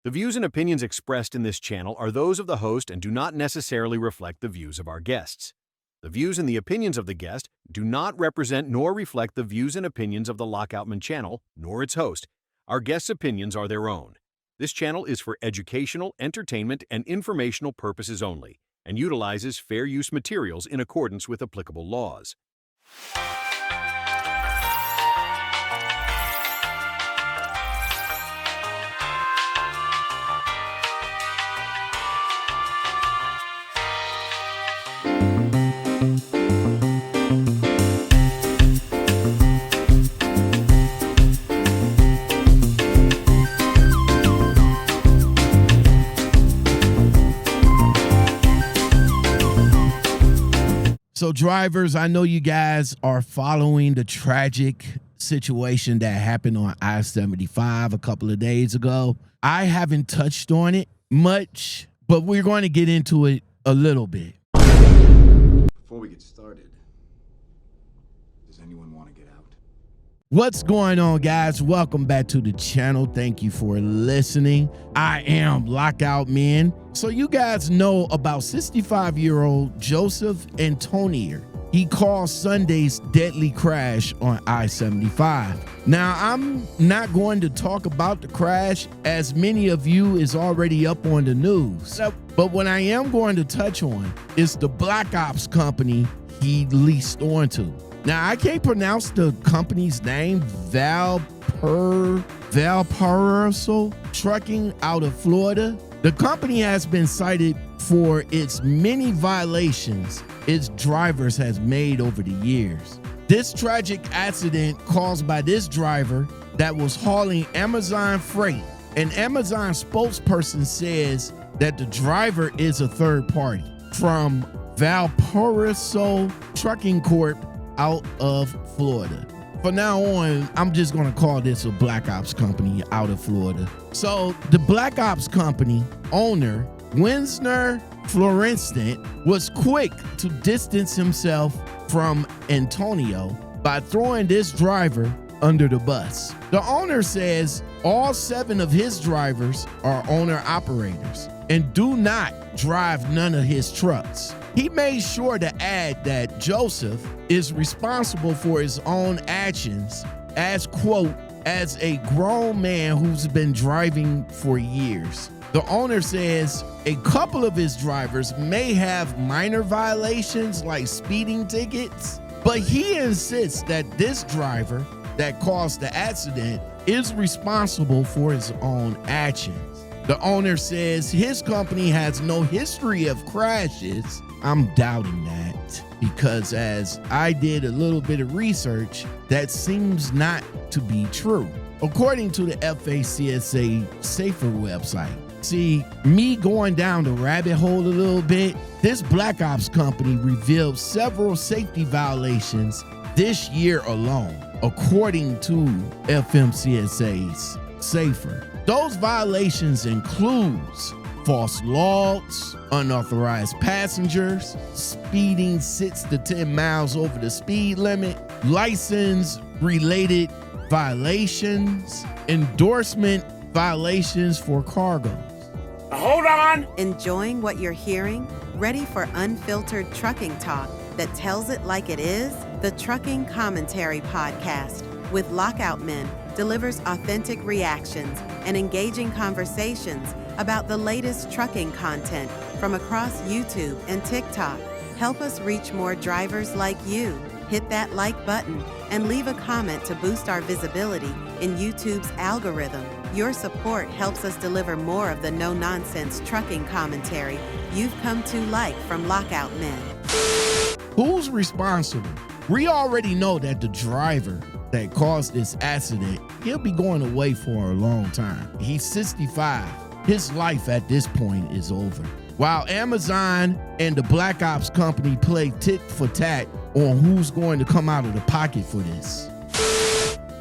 The views and opinions expressed in this channel are those of the host and do not necessarily reflect the views of our guests. The views and the opinions of the guest do not represent nor reflect the views and opinions of the Lockoutmen channel, nor its host. Our guests' opinions are their own. This channel is for educational, entertainment, and informational purposes only, and utilizes fair use materials in accordance with applicable laws. So drivers, I know you guys are following the tragic situation that happened on I-75 a couple of days ago. I haven't touched on it much, but we're going to get into it a little bit. Before we get started, does anyone want to get out? What's going on, guys? Welcome back to the channel. Thank you for listening. I am Lockoutmen. So you guys know about 65-year-old Joseph Antoinier. He caused Sunday's deadly crash on I-75. Now, I'm not going to talk about the crash, as many of you is already up on the news. But what I am going to touch on is the Black Ops company he leased onto. Now, I can't pronounce the company's name, Valparaiso Trucking out of Florida. The company has been cited for its many violations its drivers has made over the years. This tragic accident caused by this driver that was hauling Amazon freight. An Amazon spokesperson says that the driver is a third party from Valparaiso Trucking Corp out of Florida. From now on, I'm just gonna call this a Black Ops company out of Florida. So the Black Ops company owner, Winsner Florescent, was quick to distance himself from Antonio by throwing this driver under the bus. The owner says all 7 of his drivers are owner-operators and do not drive none of his trucks. He made sure to add that Joseph is responsible for his own actions as, quote, as a grown man who's been driving for years. The owner says a couple of his drivers may have minor violations like speeding tickets, but he insists that this driver that caused the accident is responsible for his own actions. The owner says his company has no history of crashes. I'm doubting that because as I did a little bit of research, that seems not to be true. According to the FACSA Safer website. See, me going down the rabbit hole a little bit, this Black Ops company revealed several safety violations this year alone, according to FMCSA's Safer. Those violations includes false logs, unauthorized passengers, speeding 6 to 10 miles over the speed limit, license-related violations, endorsement violations for cargo. Hold on! Enjoying what you're hearing? Ready for unfiltered trucking talk that tells it like it is? The Trucking Commentary Podcast with Lockoutmen delivers authentic reactions and engaging conversations about the latest trucking content from across YouTube and TikTok. Help us reach more drivers like you. Hit that like button and leave a comment to boost our visibility in YouTube's algorithm. Your support helps us deliver more of the no-nonsense trucking commentary you've come to like from Lockoutmen. Who's responsible? We already know that the driver that caused this accident, he'll be going away for a long time. He's 65. His life at this point is over. While Amazon and the Black Ops company play tit for tat on who's going to come out of the pocket for this.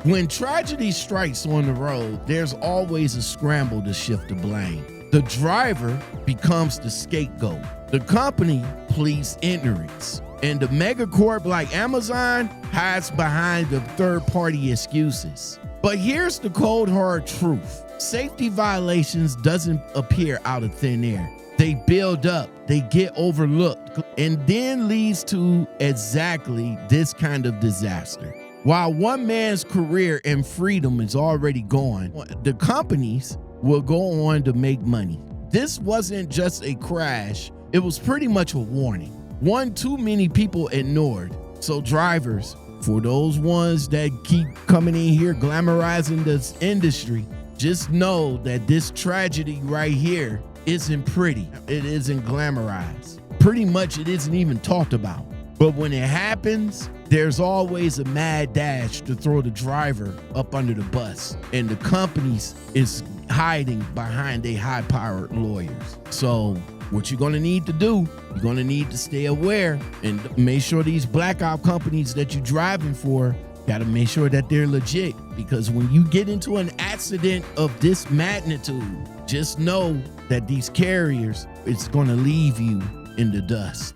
When tragedy strikes on the road, there's always a scramble to shift the blame. The driver becomes the scapegoat. The company pleads ignorance. And the megacorp like Amazon hides behind the third-party excuses. But here's the cold hard truth. Safety violations doesn't appear out of thin air. They build up, they get overlooked, and then leads to exactly this kind of disaster. While one man's career and freedom is already gone, the companies will go on to make money. This wasn't just a crash, it was pretty much a warning. One too many people ignored. So drivers, for those ones that keep coming in here glamorizing this industry, just know that this tragedy right here isn't pretty. It isn't glamorized. Pretty much it isn't even talked about. But when it happens, there's always a mad dash to throw the driver up under the bus. And the companies is hiding behind their high-powered lawyers. So what you're gonna need to do, you're gonna need to stay aware and make sure these blackout companies that you're driving for, gotta make sure that they're legit. Because when you get into an accident of this magnitude, just know that these carriers, it's gonna leave you in the dust.